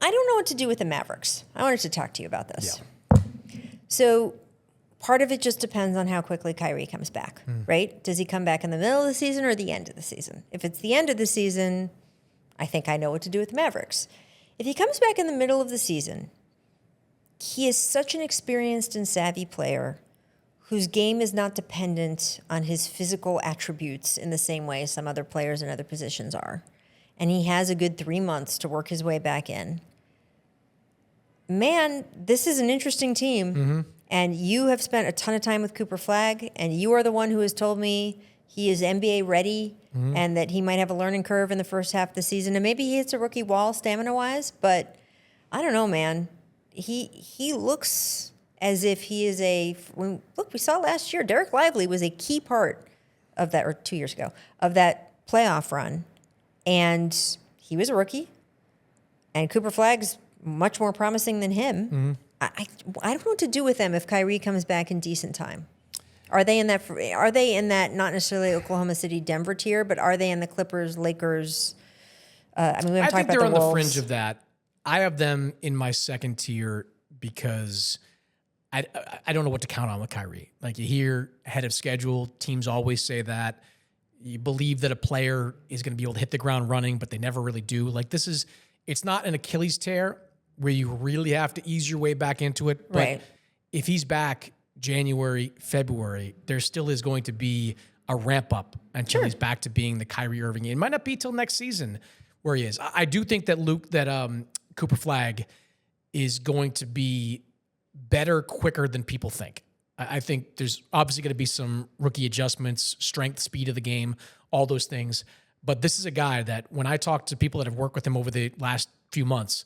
I don't know what to do with the Mavericks. I wanted to talk to you about this. Yeah. So part of it just depends on how quickly Kyrie comes back, right? Does he come back in the middle of the season or the end of the season? If it's the end of the season, I think I know what to do with the Mavericks. If he comes back in the middle of the season, he is such an experienced and savvy player whose game is not dependent on his physical attributes in the same way some other players in other positions are. And he has a good 3 months to work his way back in. Man, this is an interesting team. And you have spent a ton of time with Cooper Flagg, and you are the one who has told me he is NBA ready and that he might have a learning curve in the first half of the season. And maybe he hits a rookie wall stamina-wise, but I don't know, man. He looks as if he is look, we saw last year, Derek Lively was a key part of that, or 2 years ago, of that playoff run. And he was a rookie. And Cooper Flagg's much more promising than him. I don't know what to do with them if Kyrie comes back in decent time. Are they in that not necessarily Oklahoma City, Denver tier, but are they in the Clippers, Lakers? We haven't talked about the Wolves. I think they're on the fringe of that. I have them in my second tier because I don't know what to count on with Kyrie. Like, you hear ahead of schedule, teams always say that. You believe that a player is going to be able to hit the ground running, but they never really do. Like, it's not an Achilles tear where you really have to ease your way back into it. But Right. if he's back January, February, there still is going to be a ramp up until he's back to being the Kyrie Irving. It might not be till next season where he is. I do think that Cooper Flagg is going to be better quicker than people think. I think there's obviously going to be some rookie adjustments, strength, speed of the game, all those things. But this is a guy that when I talk to people that have worked with him over the last few months,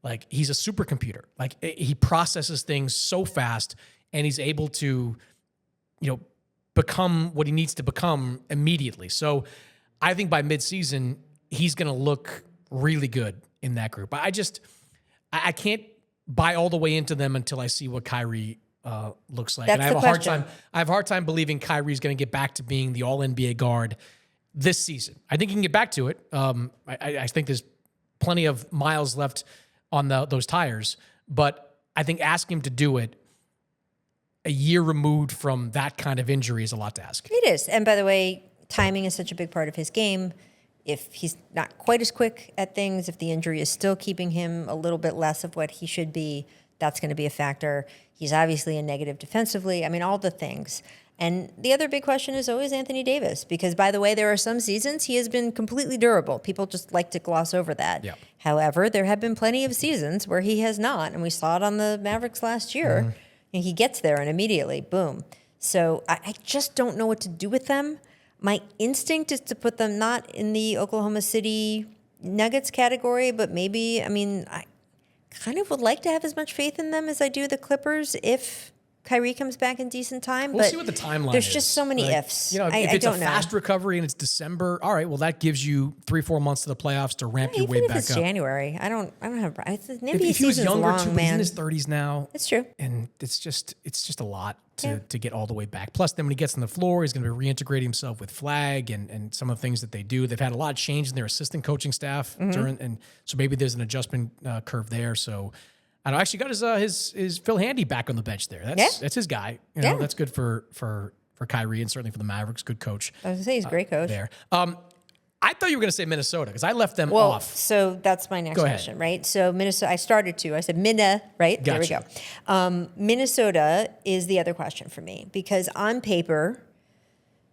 like, he's a supercomputer. Like, he processes things so fast, and he's able to, become what he needs to become immediately. So I think by midseason, he's going to look really good in that group. I can't buy all the way into them until I see what Kyrie looks like. That's and I have the a hard time believing Kyrie's going to get back to being the all-NBA guard this season. I think he can get back to it. I think there's plenty of miles left on those tires, but I think asking him to do it a year removed from that kind of injury is a lot to ask. It is. And by the way, timing is such a big part of his game. If he's not quite as quick at things, if the injury is still keeping him a little bit less of what he should be, that's going to be a factor. He's obviously a negative defensively. I mean, all the things. And the other big question is always Anthony Davis, because, by the way, there are some seasons he has been completely durable. People just like to gloss over that. Yep. However, there have been plenty of seasons where he has not, and we saw it on the Mavericks last year. And he gets there and immediately, boom. So I just don't know what to do with them. My instinct is to put them not in the Oklahoma City Nuggets category, but maybe, I kind of would like to have as much faith in them as I do the Clippers if Kyrie comes back in decent time. We'll but see what the timeline there's is. just so many ifs. If it's a fast recovery and it's December, all right, well, that gives you 3-4 months to the playoffs to ramp your way Even back if it's up. January, I don't have. NBA If he was younger, long, too, but he's in his 30s now. It's true. And it's just a lot to get all the way back. Plus, then when he gets on the floor, he's going to be reintegrating himself with Flagg and some of the things that they do. They've had a lot of change in their assistant coaching staff, and so maybe there's an adjustment curve there. So I don't know, actually got his Phil Handy back on the bench there. That's his guy. That's good for Kyrie and certainly for the Mavericks. Good coach. I was going to say he's a great coach. There. I thought you were going to say Minnesota because I left them off. So that's my next question, right? So Minnesota, I started to. I said Minna, right? Gotcha. There we go. Minnesota is the other question for me because on paper,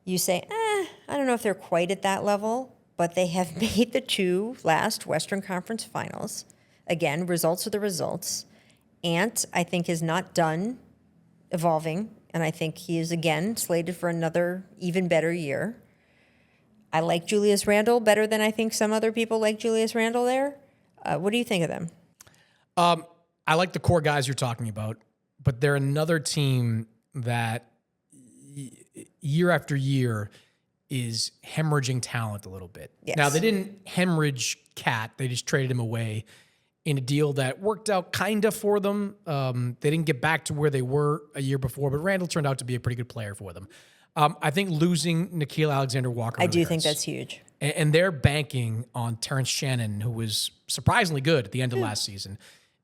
you say, I don't know if they're quite at that level, but they have made the 2 last Western Conference Finals. Again, results are the results. Ant, I think, is not done evolving, and I think he is, again, slated for another even better year. I like Julius Randle better than I think some other people like Julius Randle there. What do you think of them? I like the core guys you're talking about, but they're another team that year after year is hemorrhaging talent a little bit. Yes. Now, they didn't hemorrhage Cat. They just traded him away in a deal that worked out kind of for them. They didn't get back to where they were a year before, but Randall turned out to be a pretty good player for them. I think losing Nickeil Alexander-Walker I do really think hurts. that's huge. And they're banking on Terrence Shannon, who was surprisingly good at the end of last season,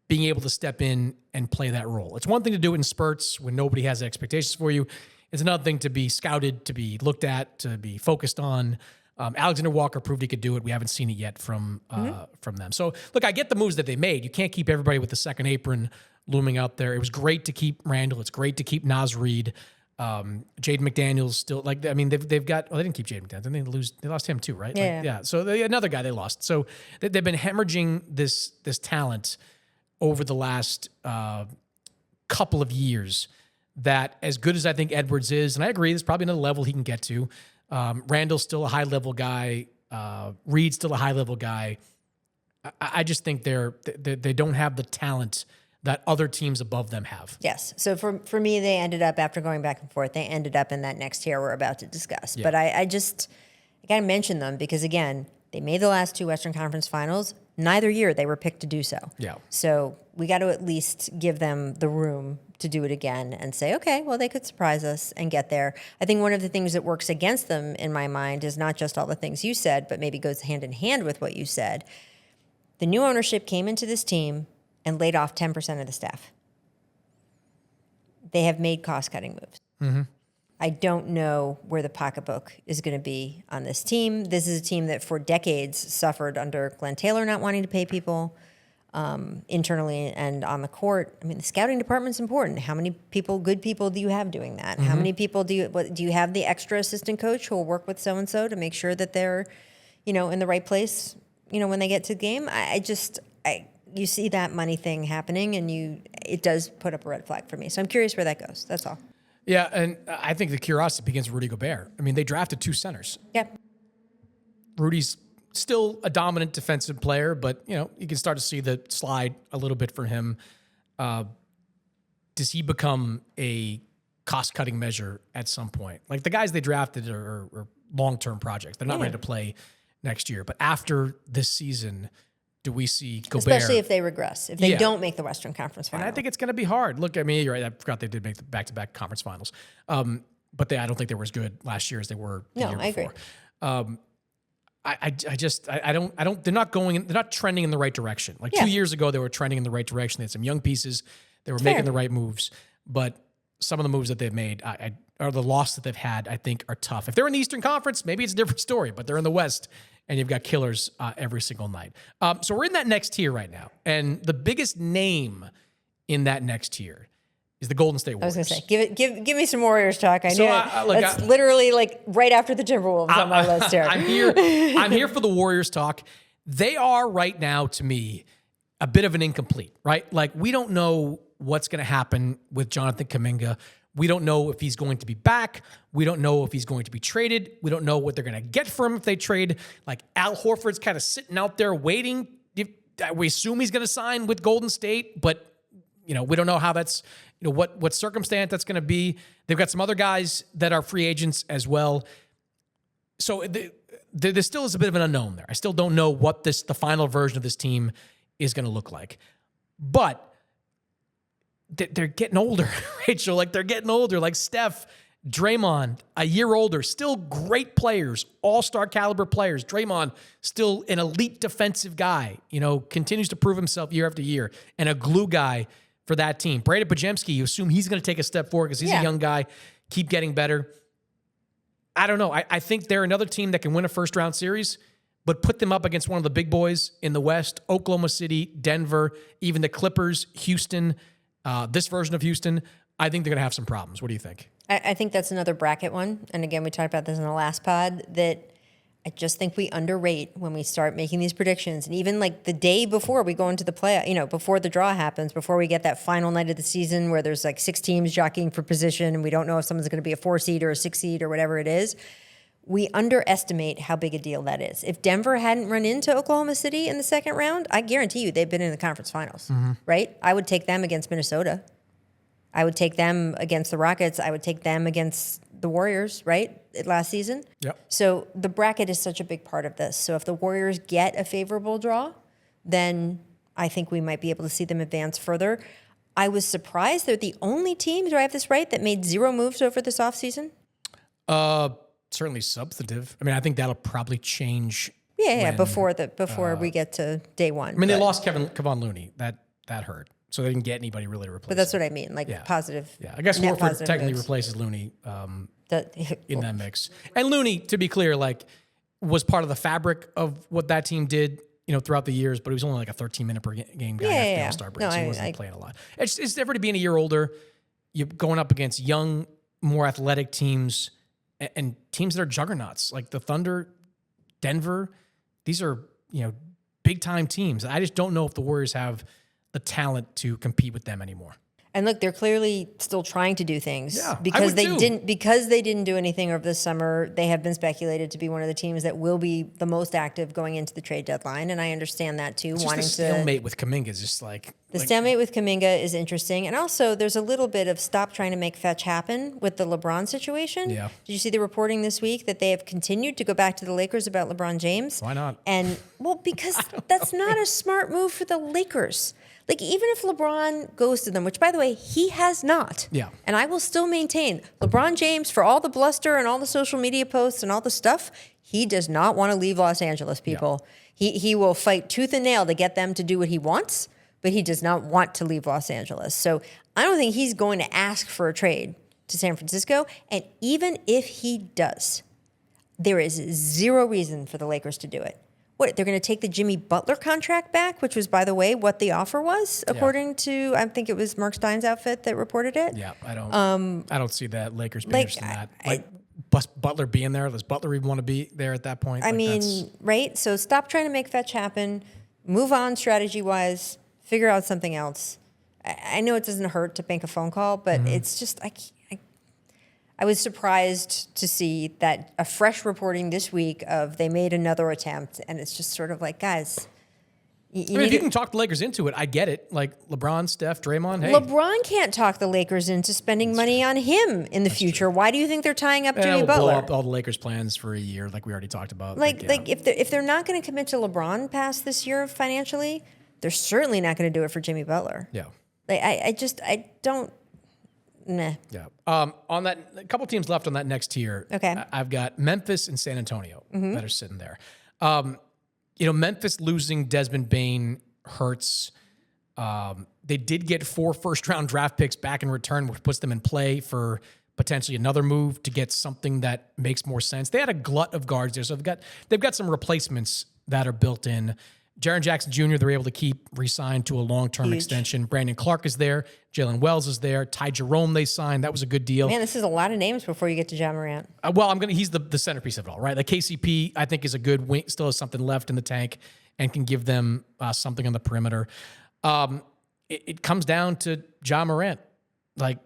being able to step in and play that role. It's one thing to do it in spurts when nobody has expectations for you. It's another thing to be scouted, to be looked at, to be focused on. Alexander Walker proved he could do it. We haven't seen it yet from them. So, look, I get the moves that they made. You can't keep everybody with the second apron looming out there. It was great to keep Randall. It's great to keep Naz Reid. Jaden McDaniels still, like, I mean, they've got, well, they didn't keep Jaden McDaniels. They lost him too, right? Yeah. So another guy they lost. So they've been hemorrhaging this talent over the last couple of years, that as good as I think Edwards is, and I agree, there's probably another level he can get to. Randall's still a high-level guy. Reed's still a high-level guy. I just think they don't have the talent that other teams above them have. Yes. So for me, they ended up, after going back and forth, they ended up in that next tier we're about to discuss. Yeah. But I got to mention them because, again, they made the last two Western Conference Finals. Neither year they were picked to do so. Yeah. So we got to at least give them the room to do it again and say, okay, well, they could surprise us and get there. I think one of the things that works against them in my mind is not just all the things you said, but maybe goes hand in hand with what you said. The new ownership came into this team and laid off 10% of the staff. They have made cost-cutting moves. Mm-hmm. I don't know where the pocketbook is going to be on this team. This is a team that for decades suffered under Glenn Taylor not wanting to pay people internally and on the court. I mean, the scouting department's important. How many good people do you have doing that? Mm-hmm. How many people do you have the extra assistant coach who will work with so-and-so to make sure that they're, in the right place, when they get to the game? You see that money thing happening, and it does put up a red flag for me. So I'm curious where that goes. That's all. Yeah, and I think the curiosity begins with Rudy Gobert. I mean, they drafted two centers. Yep. Rudy's still a dominant defensive player, but, you can start to see the slide a little bit for him. Does he become a cost-cutting measure at some point? Like, the guys they drafted are long-term projects. They're not ready to play next year. But after this season, do we see Gobert? Especially if they regress, if they don't make the Western Conference Final. And I think it's going to be hard. Look, I mean, you're right. I forgot they did make the back-to-back conference finals. But I don't think they were as good last year as they were the year before. I agree. They're not trending in the right direction. Like 2 years ago, they were trending in the right direction. They had some young pieces. They were making the right moves. But some of the moves that they've made, or the loss that they've had, I think are tough. If they're in the Eastern Conference, maybe it's a different story, but they're in the West, and you've got killers every single night. So we're in that next tier right now. And the biggest name in that next tier is the Golden State Warriors. I was going to say, give me some Warriors talk. That's literally like right after the Timberwolves on my list here. I'm here for the Warriors talk. They are right now, to me, a bit of an incomplete, right? Like, we don't know what's going to happen with Jonathan Kuminga. We don't know if he's going to be back. We don't know if he's going to be traded. We don't know what they're going to get for him if they trade. Like, Al Horford's kind of sitting out there waiting. We assume he's going to sign with Golden State, but we don't know how that's, what circumstance that's going to be. They've got some other guys that are free agents as well. So there still is a bit of an unknown there. I still don't know what the final version of this team is going to look like. But they're getting older, Rachel. Like, they're getting older. Like Steph, Draymond, a year older, still great players, all-star caliber players. Draymond, still an elite defensive guy, continues to prove himself year after year, and a glue guy for that team. Brady Pajemski, you assume he's going to take a step forward because he's a young guy, keep getting better. I don't know. I think they're another team that can win a first-round series, but put them up against one of the big boys in the West, Oklahoma City, Denver, even the Clippers, Houston, this version of Houston, I think they're going to have some problems. What do you think? I think that's another bracket one. And again, we talked about this in the last pod, that I just think we underrate when we start making these predictions. And even like the day before we go into the play, before the draw happens, before we get that final night of the season where there's like 6 teams jockeying for position and we don't know if someone's going to be a 4 seed or a 6 seed or whatever it is, we underestimate how big a deal that is. If Denver hadn't run into Oklahoma City in the second round, I guarantee you they've been in the conference finals, right? I would take them against Minnesota. I would take them against the Rockets. I would take them against the Warriors, right, last season? Yep. So the bracket is such a big part of this. So if the Warriors get a favorable draw, then I think we might be able to see them advance further. I was surprised they're the only team, do I have this right, that made 0 moves over this offseason? certainly substantive. I mean, I think that'll probably change. Yeah, before we get to day one. I mean, they lost Kevon Looney. That hurt. So they didn't get anybody really to replace But that's him. what I mean, like positive. Yeah, I guess net Horford positive technically moves. replaces Looney in Well, that mix. And Looney, to be clear, like was part of the fabric of what that team did, throughout the years. But he was only like a 13-minute per game guy after the All-Star break, so he wasn't playing a lot. It's different being a year older. You're going up against young, more athletic teams and teams that are juggernauts like the Thunder, Denver. These are big time teams. I just don't know if the Warriors have the talent to compete with them anymore. And look, they're clearly still trying to do things because they didn't do anything over this summer. They have been speculated to be one of the teams that will be the most active going into the trade deadline, and I understand that too. It's just the stalemate with Kuminga is just like stalemate with Kuminga is interesting, and also there's a little bit of stop trying to make fetch happen with the LeBron situation. Yeah. Did you see the reporting this week that they have continued to go back to the Lakers about LeBron James? Why not? And because that's not a smart move for the Lakers. Like, even if LeBron goes to them, which, by the way, he has not. Yeah. And I will still maintain, LeBron James, for all the bluster and all the social media posts and all the stuff, he does not want to leave Los Angeles, people. Yeah. He will fight tooth and nail to get them to do what he wants, but he does not want to leave Los Angeles. So I don't think he's going to ask for a trade to San Francisco. And even if he does, there is zero reason for the Lakers to do it. What, they're going to take the Jimmy Butler contract back, which was, by the way, what the offer was, according to, I think it was Mark Stein's outfit that reported it. Yeah, I don't see that Lakers being interested in that. Butler being there, does Butler even want to be there at that point? I mean, right? So stop trying to make fetch happen. Move on strategy-wise. Figure out something else. I know it doesn't hurt to make a phone call, but it's just, I was surprised to see that a fresh reporting this week of they made another attempt, and it's just sort of like, guys, if you can talk the Lakers into it, I get it. Like LeBron, Steph, Draymond, hey. LeBron can't talk the Lakers into spending money on him in the future. True. Why do you think they're tying up Jimmy Butler? Blow up all the Lakers' plans for a year, like we already talked about. Like if they're not going to commit to LeBron past this year financially, they're certainly not going to do it for Jimmy Butler. Yeah. Like I don't. Nah. Yeah. On that, a couple teams left on that next tier. Okay. I've got Memphis and San Antonio that are sitting there. Memphis losing Desmond Bane hurts. They did get 4 first-round draft picks back in return, which puts them in play for potentially another move to get something that makes more sense. They had a glut of guards there, so they've got some replacements that are built in. Jaren Jackson Jr., they're able to keep re-signed to a long-term extension. Brandon Clark is there. Jalen Wells is there. Ty Jerome they signed. That was a good deal. Man, this is a lot of names before you get to Ja Morant. He's the centerpiece of it all, right? Like KCP, I think, is a good wing, still has something left in the tank and can give them something on the perimeter. It comes down to Ja Morant. Like,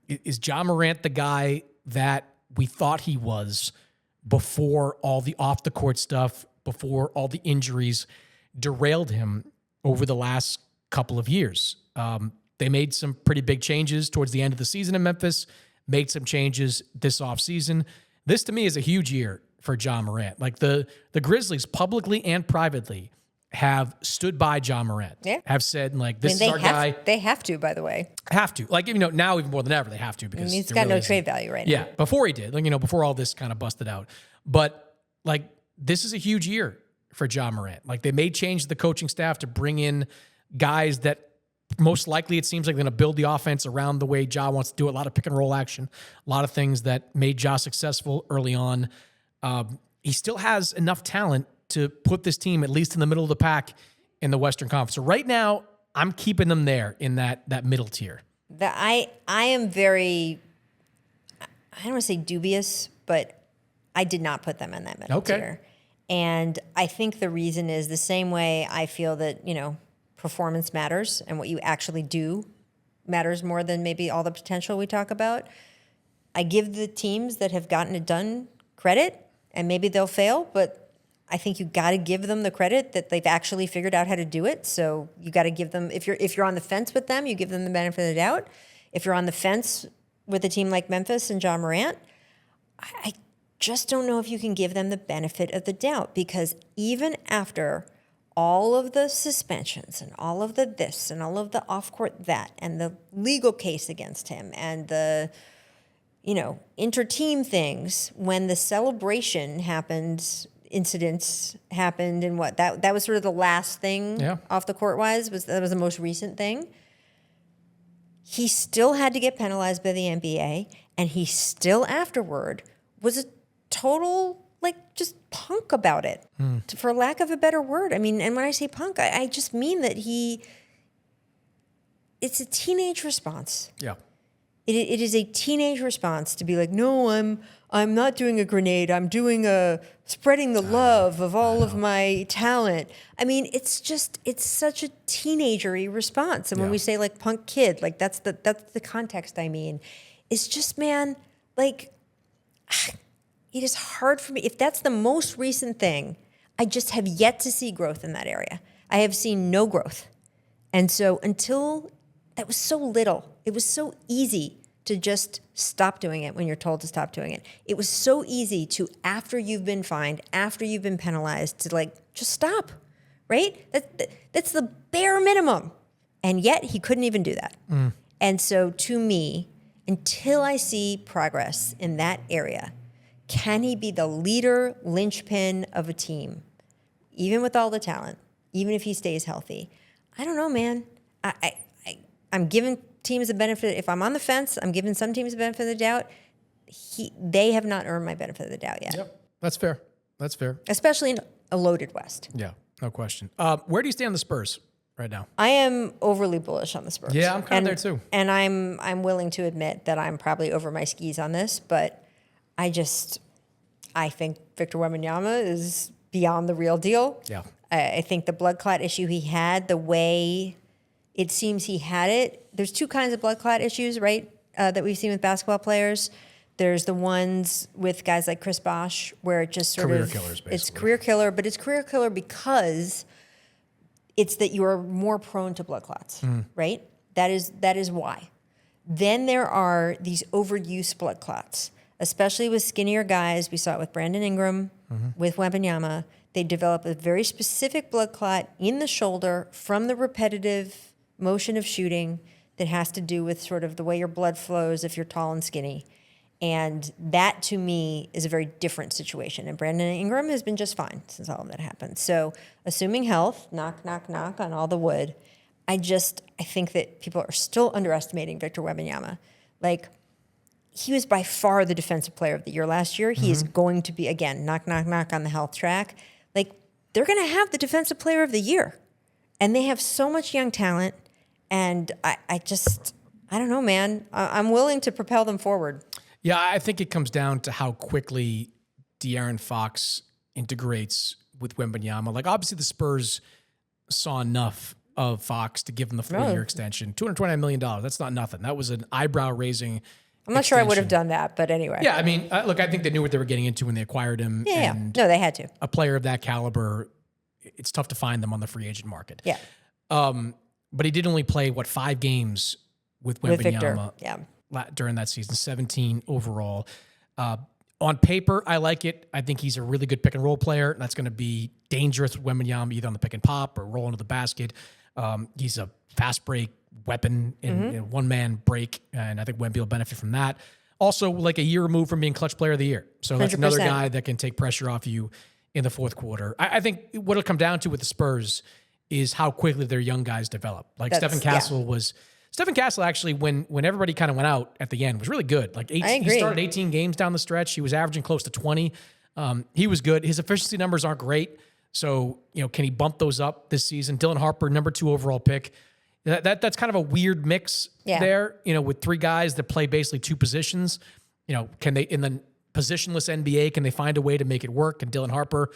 is Ja Morant the guy that we thought he was before all the off-the-court stuff, before all the injuries derailed him over the last couple of years? They made some pretty big changes towards the end of the season in Memphis, made some changes this offseason. This, to me, is a huge year for Ja Morant. Like, the Grizzlies, publicly and privately, have stood by Ja Morant. Yeah. Have said, like, this is our guy. They have to, by the way. Have to. Like, now even more than ever, they have to. Because he's got no trade value right now. Yeah, before he did. Like, before all this kind of busted out. But, like, this is a huge year for Ja Morant. Like, they made change to the coaching staff to bring in guys that most likely it seems like they're going to build the offense around the way Ja wants to do it. A lot of pick and roll action, a lot of things that made Ja successful early on. He still has enough talent to put this team at least in the middle of the pack in the Western Conference. So right now, I'm keeping them there in that middle tier. I am very, I don't want to say dubious, but I did not put them in that middle tier. And I think the reason is the same way I feel that, performance matters and what you actually do matters more than maybe all the potential we talk about. I give the teams that have gotten it done credit, and maybe they'll fail, but I think you got to give them the credit that they've actually figured out how to do it. So you got to give them, if you're on the fence with them, you give them the benefit of the doubt. If you're on the fence with a team like Memphis and Ja Morant, I just don't know if you can give them the benefit of the doubt, because even after all of the suspensions and all of the this and all of the off-court that and the legal case against him and the inter-team things, when the celebration happened, incidents happened, and that was sort of the last thing off the court that was the most recent thing. He still had to get penalized by the NBA, and he still afterward was a total, just punk about it, for lack of a better word. I mean, and when I say punk, I just mean that it's a teenage response. Yeah. It is a teenage response to be like, no, I'm not doing a grenade. I'm doing spreading the love of all of my talent. I mean, it's such a teenagery response. And when we say punk kid, that's the context I mean. It's just, man, it is hard for me. If that's the most recent thing, I just have yet to see growth in that area. I have seen no growth. And so until that was so little, it was so easy to just stop doing it when you're told to stop doing it. It was so easy to, after you've been fined, after you've been penalized, to just stop, right? That's the bare minimum. And yet he couldn't even do that. And so to me, until I see progress in that area, can he be the leader, linchpin of a team, even with all the talent, even if he stays healthy? I don't know, man. I'm giving teams the benefit. If I'm on the fence, I'm giving some teams the benefit of the doubt. They have not earned my benefit of the doubt yet. Yep, that's fair. That's fair. Especially in a loaded West. Yeah, no question. Where do you stand on the Spurs right now? I am overly bullish on the Spurs. Yeah, I'm kind of there too. And I'm willing to admit that I'm probably over my skis on this, but I think Victor Wembanyama is beyond the real deal. Yeah. I think the blood clot issue he had, the way it seems he had it, there's two kinds of blood clot issues, right, that we've seen with basketball players. There's the ones with guys like Chris Bosh, where it just sort career of killers, basically. It's career killer, but it's career killer because it's that you are more prone to blood clots, right? That is why. Then there are these overuse blood clots, especially with skinnier guys. We saw it with Brandon Ingram, with Wembanyama. They develop a very specific blood clot in the shoulder from the repetitive motion of shooting that has to do with sort of the way your blood flows if you're tall and skinny. And that, to me, is a very different situation. And Brandon Ingram has been just fine since all of that happened. So assuming health, knock, knock, knock on all the wood, I think that people are still underestimating Victor Wembanyama. He was by far the defensive player of the year last year. He is going to be, again, knock, knock, knock on the health track. They're going to have the defensive player of the year. And they have so much young talent. And I don't know, man. I'm willing to propel them forward. Yeah, I think it comes down to how quickly De'Aaron Fox integrates with Wembanyama. Obviously, the Spurs saw enough of Fox to give him the 4-year extension. $229 million. That's not nothing. That was an eyebrow-raising I'm not sure I would have done that, but anyway. Yeah, I mean, look, I think they knew what they were getting into when they acquired him. Yeah, and no, they had to. A player of that caliber, it's tough to find them on the free agent market. Yeah. But he did only play, 5 games with Wembanyama during that season, 17 overall. On paper, I like it. I think he's a really good pick and roll player. That's going to be dangerous with Wembanyama, either on the pick and pop or roll into the basket. He's a fast break weapon in one-man break, and I think Wemby will benefit from that. Also, a year removed from being clutch player of the year. So that's 100%. Another guy that can take pressure off you in the fourth quarter. I think what it'll come down to with the Spurs is how quickly their young guys develop. Stephen Castle actually, when everybody kind of went out at the end, was really good. He started 18 games down the stretch. He was averaging close to 20. He was good. His efficiency numbers aren't great. So, can he bump those up this season? Dylan Harper, number 2 overall pick. That's kind of a weird mix there, with 3 guys that play basically 2 positions. Can they, in the positionless NBA, can they find a way to make it work? And Dylan Harper,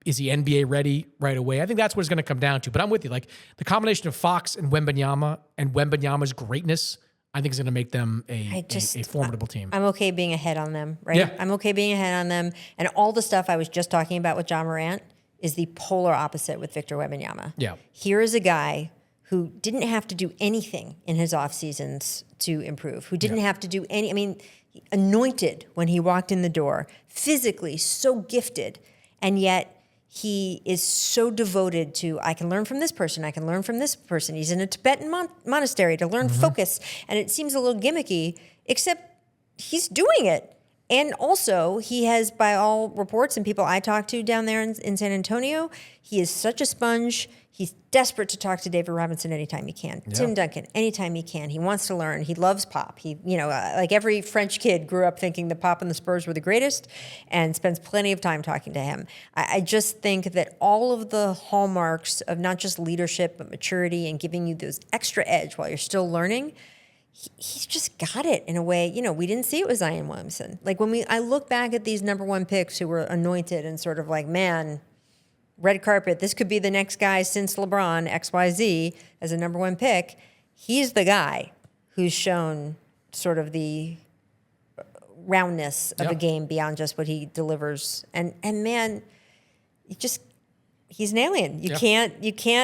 is he NBA ready right away? I think that's what it's going to come down to. But I'm with you. The combination of Fox and Wembanyama's greatness, I think is going to make them a formidable team. I'm okay being ahead on them, right? Yeah. I'm okay being ahead on them. And all the stuff I was just talking about with John Morant is the polar opposite with Victor Wembanyama. Yeah. Here is a guy who didn't have to do anything in his off seasons to improve, who didn't have to do anointed when he walked in the door, physically so gifted, and yet he is so devoted to, I can learn from this person, I can learn from this person. He's in a Tibetan monastery to learn focus, and it seems a little gimmicky, except he's doing it. And also, he has, by all reports and people I talked to down there in San Antonio, he is such a sponge. He's desperate to talk to David Robinson anytime he can. Yeah. Tim Duncan, anytime he can. He wants to learn. He loves Pop. He, like every French kid grew up thinking that Pop and the Spurs were the greatest and spends plenty of time talking to him. I just think that all of the hallmarks of not just leadership, but maturity and giving you those extra edge while you're still learning, he's just got it in a way. We didn't see it with Zion Williamson. Like I look back at these number one picks who were anointed and sort of like, man, red carpet, this could be the next guy since LeBron, XYZ, as a number one pick. He's the guy who's shown sort of the roundness of a game beyond just what he delivers. And man, he's an alien. You can't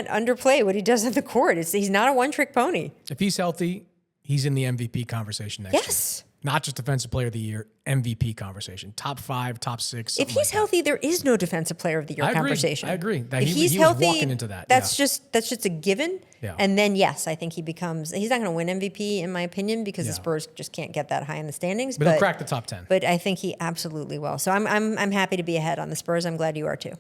underplay what he does on the court. He's not a one-trick pony. If he's healthy, he's in the MVP conversation next year. Yes. Not just Defensive Player of the Year, MVP conversation. Top 5, top 6. If he's healthy, there is no Defensive Player of the Year conversation. I agree. If he's healthy, was walking into that. That's just a given. Yeah. And then, yes, I think he's not going to win MVP, in my opinion, because the Spurs just can't get that high in the standings. But he'll crack the top 10. But I think he absolutely will. So I'm happy to be ahead on the Spurs. I'm glad you are too.